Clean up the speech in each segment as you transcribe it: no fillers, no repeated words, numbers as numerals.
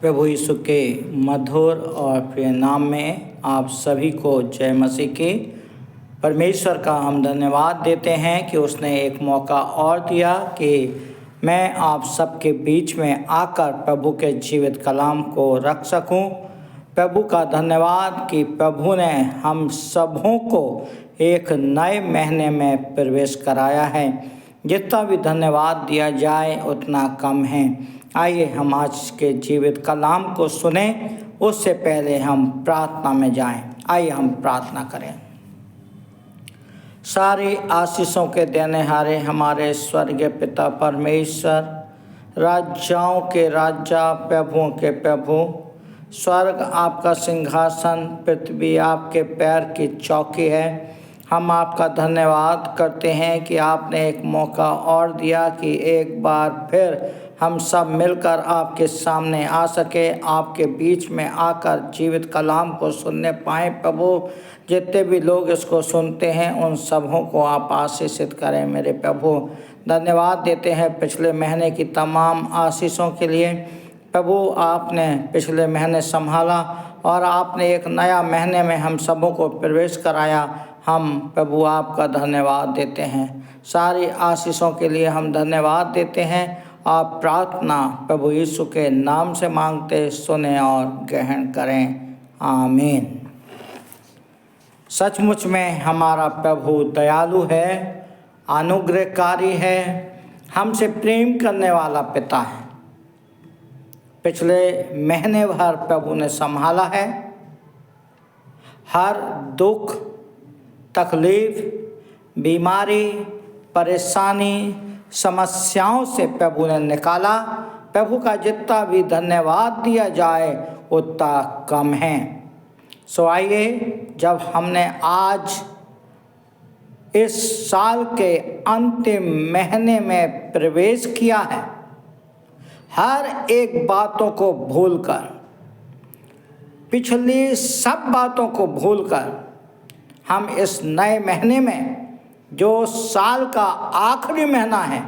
प्रभु यीशु के मधुर और प्रिय नाम में आप सभी को जय मसीह की। परमेश्वर का हम धन्यवाद देते हैं कि उसने एक मौका और दिया कि मैं आप सबके बीच में आकर प्रभु के जीवित कलाम को रख सकूं। प्रभु का धन्यवाद कि प्रभु ने हम सबों को एक नए महीने में प्रवेश कराया है। जितना भी धन्यवाद दिया जाए उतना कम है। आइए हम आज के जीवित कलाम को सुने, उससे पहले हम प्रार्थना में जाएं। आइए हम प्रार्थना करें। सारी आशीषों के देनेहारे हमारे स्वर्गीय पिता परमेश्वर, राजाओं के राजा, प्रभुओं के प्रभु, स्वर्ग आपका सिंहासन, पृथ्वी आपके पैर की चौकी है। हम आपका धन्यवाद करते हैं कि आपने एक मौका और दिया कि एक बार फिर हम सब मिलकर आपके सामने आ सके, आपके बीच में आकर जीवित कलाम को सुनने पाएँ। प्रभु, जितने भी लोग इसको सुनते हैं उन सबों को आप आशीषित करें। मेरे प्रभु, धन्यवाद देते हैं पिछले महीने की तमाम आशीषों के लिए। प्रभु, आपने पिछले महीने संभाला और आपने एक नया महीने में हम सबों को प्रवेश कराया। हम प्रभु आपका धन्यवाद देते हैं। सारी आशीषों के लिए हम धन्यवाद देते हैं। आप प्रार्थना प्रभु यीशु के नाम से मांगते, सुने और ग्रहण करें। आमीन। सचमुच में हमारा प्रभु दयालु है, अनुग्रहकारी है, हमसे प्रेम करने वाला पिता है। पिछले महीने भर प्रभु ने संभाला है। हर दुख, तकलीफ, बीमारी, परेशानी, समस्याओं से प्रभु ने निकाला। प्रभु का जितना भी धन्यवाद दिया जाए उतना कम है। सो आइए, जब हमने आज इस साल के अंतिम महीने में प्रवेश किया है, हर एक बातों को भूलकर, पिछली सब बातों को भूलकर, हम इस नए महीने में जो साल का आखिरी महीना है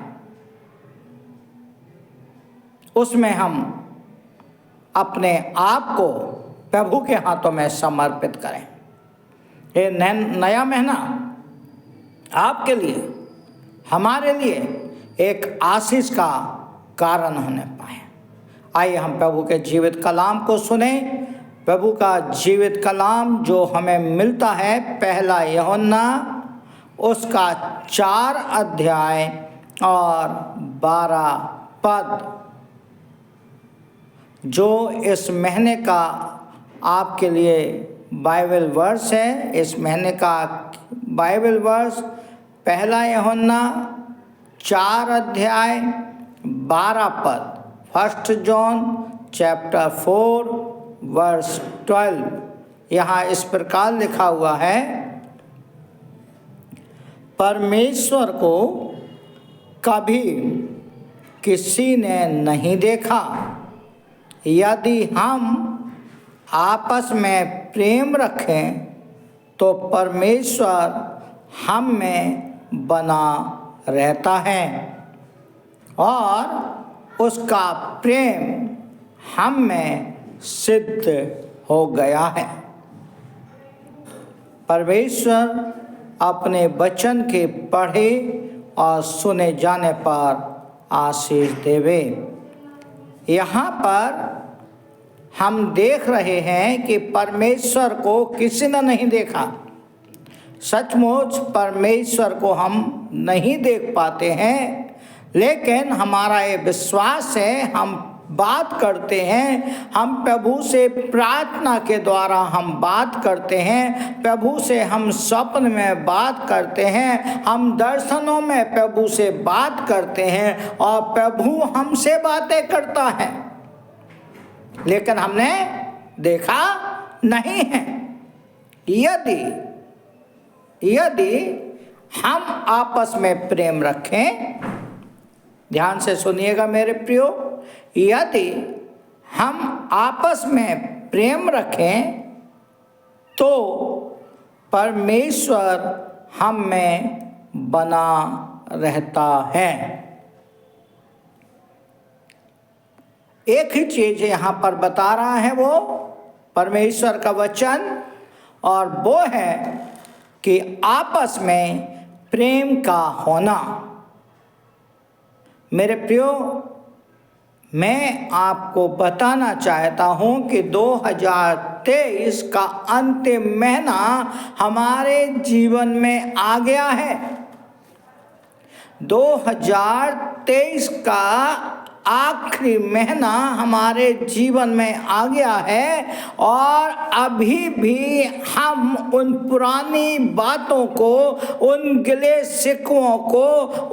उसमें हम अपने आप को प्रभु के हाथों में समर्पित करें। ये नया महीना आपके लिए, हमारे लिए एक आशीष का कारण होने पाए। आइए हम प्रभु के जीवित कलाम को सुने। प्रभु का जीवित कलाम जो हमें मिलता है पहला यूहन्ना उसका 4 अध्याय और 12 पद, जो इस महीने का आपके लिए बाइबल वर्स है। इस महीने का बाइबल वर्स पहला यूहन्ना 4 अध्याय 12 पद, 1 जॉन चैप्टर 4 वर्स 12। यहाँ इस प्रकार लिखा हुआ है, परमेश्वर को कभी किसी ने नहीं देखा। यदि हम आपस में प्रेम रखें तो परमेश्वर हम में बना रहता है और उसका प्रेम हम में सिद्ध हो गया है। परमेश्वर अपने वचन के पढ़े और सुने जाने पर आशीष देवे। यहाँ पर हम देख रहे हैं कि परमेश्वर को किसी ने नहीं देखा। सचमुच परमेश्वर को हम नहीं देख पाते हैं, लेकिन हमारा ये विश्वास है, हम बात करते हैं, हम प्रभु से प्रार्थना के द्वारा हम बात करते हैं, प्रभु से हम स्वप्न में बात करते हैं, हम दर्शनों में प्रभु से बात करते हैं और प्रभु हमसे बातें करता है, लेकिन हमने देखा नहीं है। यदि हम आपस में प्रेम रखें, ध्यान से सुनिएगा मेरे प्रियो, यदि हम आपस में प्रेम रखें तो परमेश्वर हम में बना रहता है। एक ही चीज यहाँ पर बता रहा है वो परमेश्वर का वचन, और वो है कि आपस में प्रेम का होना। मेरे प्रियो, मैं आपको बताना चाहता हूँ कि 2023 का अंतिम महीना हमारे जीवन में आ गया है। 2023 का आखिरी महीना हमारे जीवन में आ गया है, और अभी भी हम उन पुरानी बातों को, उन गिले शिकवों को,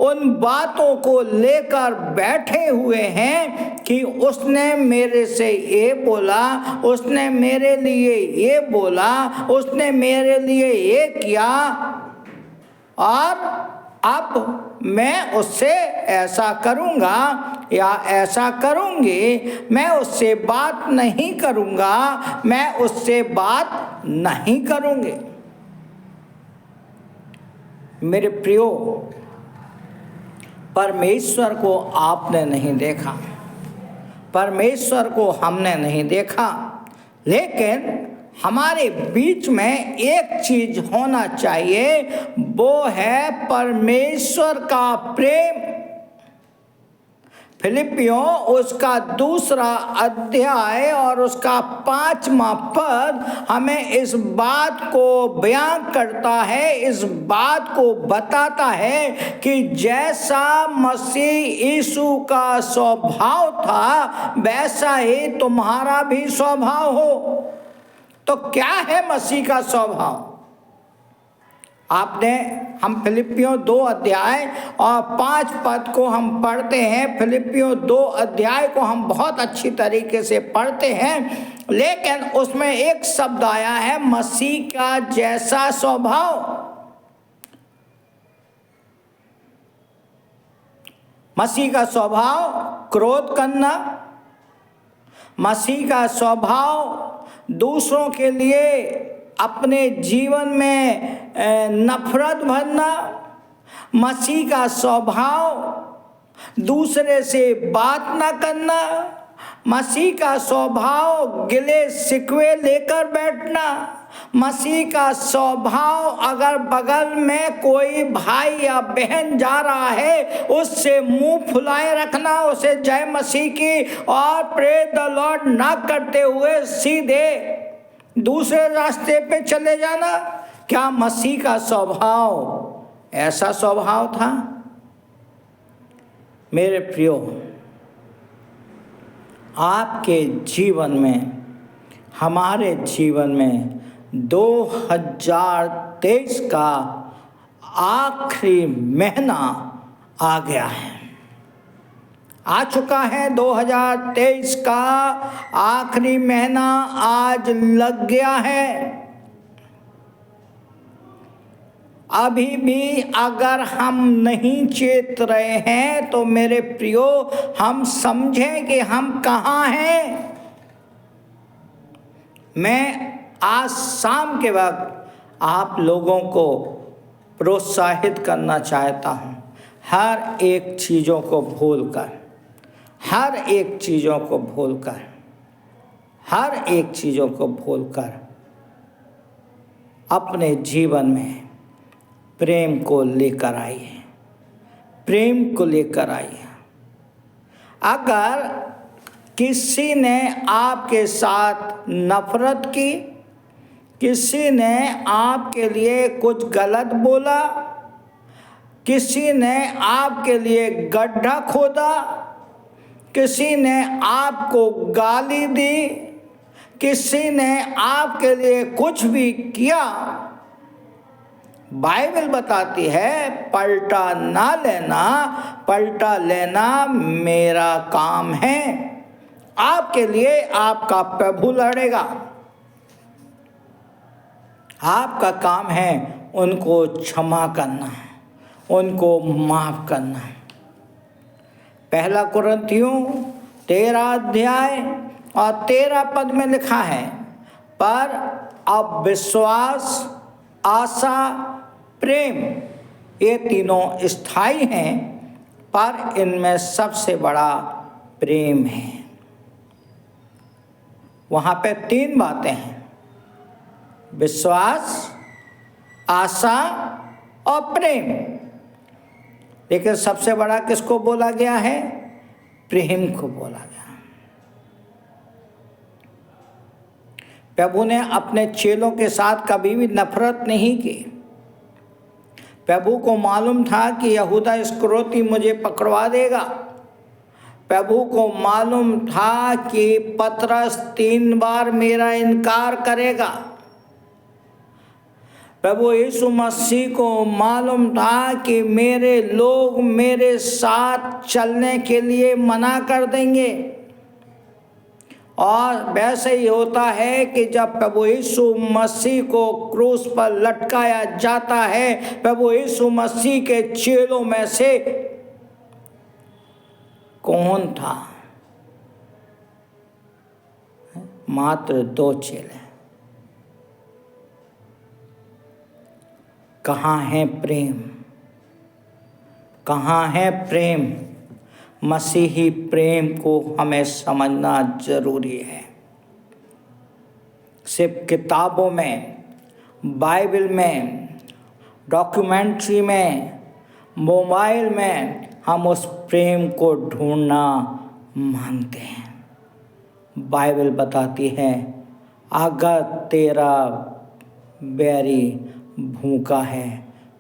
उन बातों को लेकर बैठे हुए हैं कि उसने मेरे से ये बोला, उसने मेरे लिए ये बोला, उसने मेरे लिए ये किया, और अब मैं उससे ऐसा करूँगा या ऐसा करूँगी, मैं उससे बात नहीं करूँगा, मैं उससे बात नहीं करूँगी। मेरे प्रियो, परमेश्वर को आपने नहीं देखा, परमेश्वर को हमने नहीं देखा, लेकिन हमारे बीच में एक चीज होना चाहिए, वो है परमेश्वर का प्रेम। फिलिपियों उसका 2 अध्याय और उसका 5वां पद हमें इस बात को बयान करता है, इस बात को बताता है कि जैसा मसीह यीशु का स्वभाव था वैसा ही तुम्हारा भी स्वभाव हो। तो क्या है मसीह का स्वभाव? हम फिलिपियों 2 अध्याय और 5 पद को हम पढ़ते हैं। फिलिपियों 2 अध्याय को हम बहुत अच्छी तरीके से पढ़ते हैं, लेकिन उसमें एक शब्द आया है, मसीह का जैसा स्वभाव। मसीह का स्वभाव क्रोध करना, मसीह का स्वभाव दूसरों के लिए अपने जीवन में नफरत भरना, मसीह का स्वभाव दूसरे से बात न करना, मसीह का स्वभाव गिले शिकवे लेकर बैठना, मसीह का स्वभाव अगर बगल में कोई भाई या बहन जा रहा है उससे मुंह फुलाए रखना, उसे जय मसीह की और प्रेज द लॉर्ड ना करते हुए सीधे दूसरे रास्ते पे चले जाना। क्या मसीह का स्वभाव ऐसा स्वभाव था? मेरे प्रियो, आपके जीवन में, हमारे जीवन में 2023 का आखिरी महीना आ गया है, आ चुका है। 2023 का आखिरी महीना आज लग गया है। अभी भी अगर हम नहीं चेत रहे हैं तो मेरे प्रियो, हम समझें कि हम कहाँ हैं। मैं आज शाम के वक्त आप लोगों को प्रोत्साहित करना चाहता हूँ, हर एक चीज़ों को भूलकर, हर एक चीज़ों को भूलकर, हर एक चीज़ों को भूलकर अपने जीवन में प्रेम को लेकर आइए, प्रेम को लेकर आइए। अगर किसी ने आपके साथ नफरत की, किसी ने आपके लिए कुछ गलत बोला, किसी ने आपके लिए गड्ढा खोदा, किसी ने आपको गाली दी, किसी ने आपके लिए कुछ भी किया, बाइबल बताती है पलटा ना लेना, पलटा लेना मेरा काम है। आपके लिए आपका प्रभु लड़ेगा। आपका काम है उनको क्षमा करना, उनको माफ करना। 1 कुरिन्थियों 13 अध्याय और 13 पद में लिखा है, पर अब विश्वास, आशा, प्रेम ये तीनों स्थायी हैं, पर इनमें सबसे बड़ा प्रेम है। वहाँ पे 3 बातें हैं, विश्वास, आशा और प्रेम। लेकिन सबसे बड़ा किसको बोला गया है? प्रेम को बोला गया। प्रभु ने अपने चेलों के साथ कभी भी नफरत नहीं की। प्रभु को मालूम था कि यहूदा इस्करियोती मुझे पकड़वा देगा। प्रभु को मालूम था कि पतरस 3 बार मेरा इनकार करेगा। प्रभु यीशु मसीह को मालूम था कि मेरे लोग मेरे साथ चलने के लिए मना कर देंगे। और वैसे ही होता है कि जब प्रभु यीशु मसीह को क्रूस पर लटकाया जाता है, प्रभु यीशु मसीह के चेलों में से कौन था? मात्र 2 चेले। कहाँ है प्रेम? कहाँ है प्रेम? मसीही प्रेम को हमें समझना जरूरी है। सिर्फ किताबों में, बाइबल में, डॉक्यूमेंट्री में, मोबाइल में हम उस प्रेम को ढूंढना मांगते हैं। बाइबल बताती है, अगर तेरा बैरी भूखा है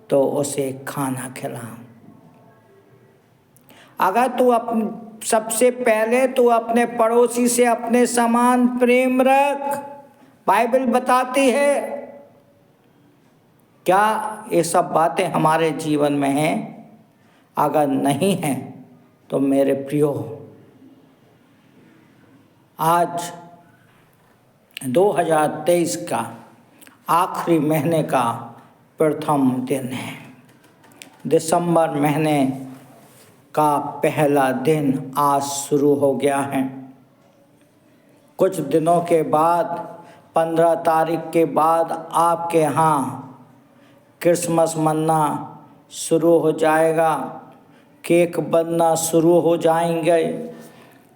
तो उसे खाना खिला। अगर तू सबसे पहले तू अपने पड़ोसी से अपने समान प्रेम रख। बाइबल बताती है। क्या ये सब बातें हमारे जीवन में हैं? अगर नहीं हैं तो मेरे प्रियो, आज 2023 का आखिरी महीने का प्रथम दिन है। दिसंबर महीने का पहला दिन आज शुरू हो गया है। कुछ दिनों के बाद 15 तारीख के बाद आपके यहाँ क्रिसमस मनाना शुरू हो जाएगा, केक बनना शुरू हो जाएंगे,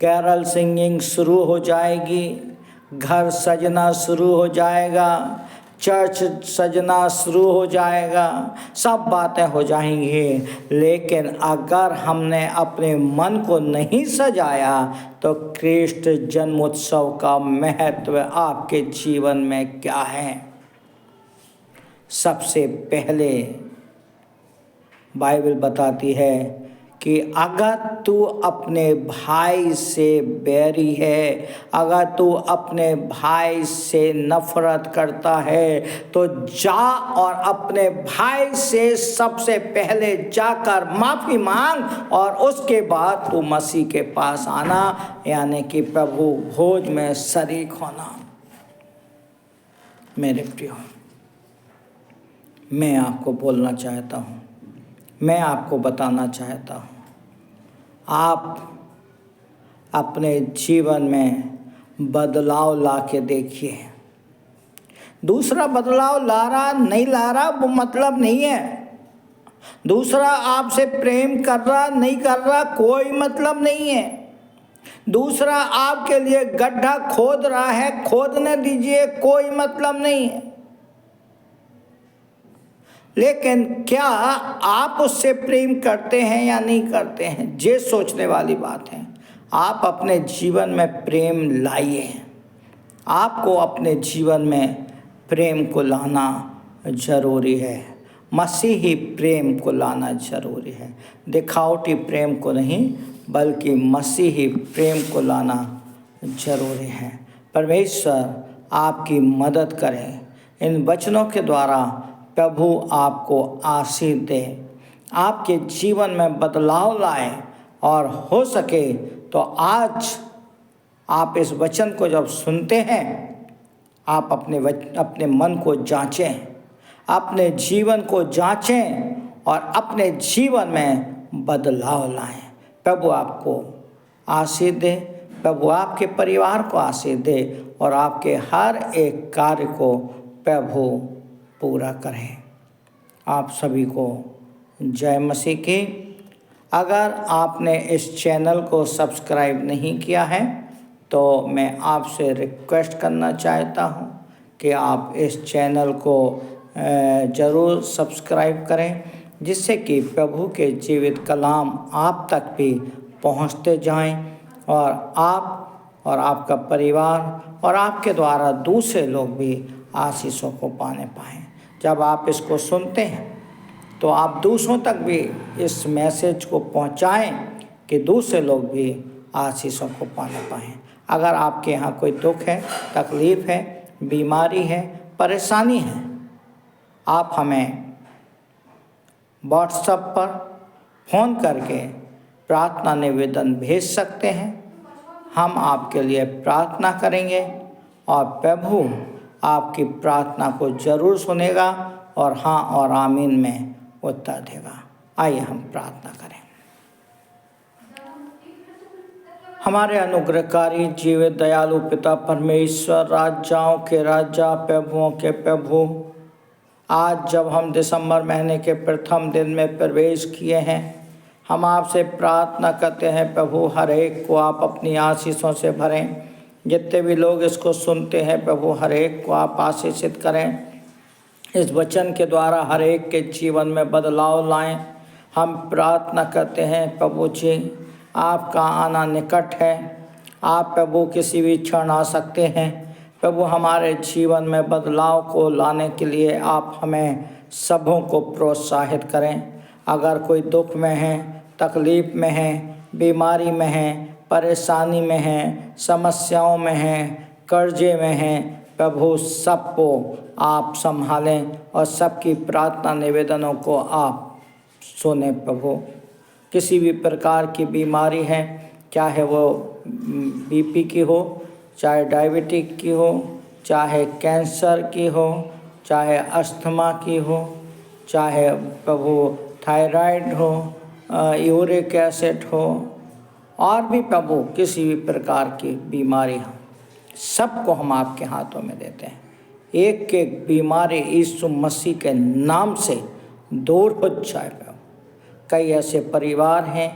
कैरल सिंगिंग शुरू हो जाएगी, घर सजना शुरू हो जाएगा, चर्च सजना शुरू हो जाएगा, सब बातें हो जाएंगी। लेकिन अगर हमने अपने मन को नहीं सजाया तो ख्रीष्ट जन्मोत्सव का महत्व आपके जीवन में क्या है? सबसे पहले बाइबल बताती है कि अगर तू अपने भाई से बैरी है, अगर तू अपने भाई से नफरत करता है, तो जा और अपने भाई से सबसे पहले जाकर माफ़ी मांग और उसके बाद तू मसीह के पास आना, यानी कि प्रभु भोज में शरीक होना। मेरे प्रियो, मैं आपको बोलना चाहता हूँ, मैं आपको बताना चाहता हूँ, आप अपने जीवन में बदलाव ला के देखिए। दूसरा बदलाव ला रहा नहीं ला रहा वो मतलब नहीं है। दूसरा आपसे प्रेम कर रहा नहीं कर रहा कोई मतलब नहीं है। दूसरा आपके लिए गड्ढा खोद रहा है, खोदने दीजिए, कोई मतलब नहीं है। लेकिन क्या आप उससे प्रेम करते हैं या नहीं करते हैं, ये सोचने वाली बात है। आप अपने जीवन में प्रेम लाइए। आपको अपने जीवन में प्रेम को लाना जरूरी है। मसीही प्रेम को लाना जरूरी है, दिखावटी प्रेम को नहीं बल्कि मसीही प्रेम को लाना जरूरी है। परमेश्वर आपकी मदद करें। इन वचनों के द्वारा प्रभु आपको आशीष दे, आपके जीवन में बदलाव लाए, और हो सके तो आज आप इस वचन को जब सुनते हैं, आप अपने मन को जांचें, अपने जीवन को जांचें और अपने जीवन में बदलाव लाएं। प्रभु आपको आशीष दे, प्रभु आपके परिवार को आशीष दे और आपके हर एक कार्य को प्रभु पूरा करें। आप सभी को जय मसीह की। अगर आपने इस चैनल को सब्सक्राइब नहीं किया है तो मैं आपसे रिक्वेस्ट करना चाहता हूँ कि आप इस चैनल को ज़रूर सब्सक्राइब करें, जिससे कि प्रभु के जीवित कलाम आप तक भी पहुँचते जाएं और आप और आपका परिवार और आपके द्वारा दूसरे लोग भी आशीषों को पाने पाएँ। जब आप इसको सुनते हैं तो आप दूसरों तक भी इस मैसेज को पहुंचाएं कि दूसरे लोग भी आशीषों को पाने पाएँ। अगर आपके यहाँ कोई दुख है, तकलीफ़ है, बीमारी है, परेशानी है, आप हमें व्हाट्सएप पर फ़ोन करके प्रार्थना निवेदन भेज सकते हैं। हम आपके लिए प्रार्थना करेंगे और प्रभु आपकी प्रार्थना को ज़रूर सुनेगा और हाँ और आमीन में उत्तर देगा। आइए हम प्रार्थना करें। हमारे अनुग्रहकारी जीवित दयालु पिता परमेश्वर, राजाओं के राजा, प्रभुओं के प्रभु, आज जब हम दिसंबर महीने के प्रथम दिन में प्रवेश किए हैं, हम आपसे प्रार्थना करते हैं प्रभु, हर एक को आप अपनी आशीषों से भरें। जितने भी लोग इसको सुनते हैं प्रभु, हर एक को आप आशीषित करें। इस वचन के द्वारा हर एक के जीवन में बदलाव लाएं। हम प्रार्थना करते हैं प्रभु जी, आपका आना निकट है। आप प्रभु किसी भी क्षण आ सकते हैं। प्रभु हमारे जीवन में बदलाव को लाने के लिए आप हमें सबों को प्रोत्साहित करें। अगर कोई दुख में है, तकलीफ़ में है, बीमारी में है, परेशानी में है, समस्याओं में है, कर्जे में है, प्रभु सबको आप संभालें और सबकी प्रार्थना निवेदनों को आप सुने। प्रभु किसी भी प्रकार की बीमारी है, चाहे वो बीपी की हो, चाहे डायबिटिक की हो, चाहे कैंसर की हो, चाहे अस्थमा की हो, चाहे प्रभु थायराइड हो, यूरिक एसिड हो, और भी प्रभु किसी भी प्रकार की बीमारी हो, सबको हम आपके हाथों में देते हैं। एक एक बीमारी यीशु मसीह के नाम से दूर हो जाए प्रभु। कई ऐसे परिवार हैं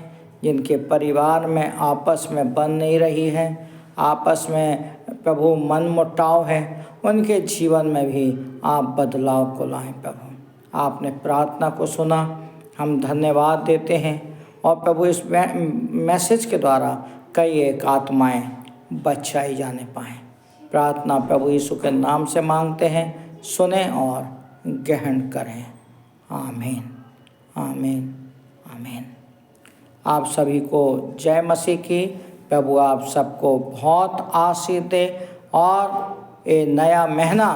जिनके परिवार में आपस में बन नहीं रही है, आपस में प्रभु मनमुटाव है, उनके जीवन में भी आप बदलाव को लाएं प्रभु। आपने प्रार्थना को सुना, हम धन्यवाद देते हैं। और प्रभु इस मैसेज के द्वारा कई एक आत्माएं बचाई जाने पाएँ। प्रार्थना प्रभु यीशु के नाम से मांगते हैं, सुने और ग्रहण करें। आमीन, आमीन, आमीन। आप सभी को जय मसीह की। प्रभु आप सबको बहुत आशीष दे और ये नया महीना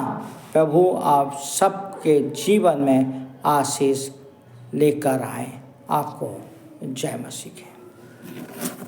प्रभु आप सबके जीवन में आशीष लेकर आए। आपको जय मसीह की।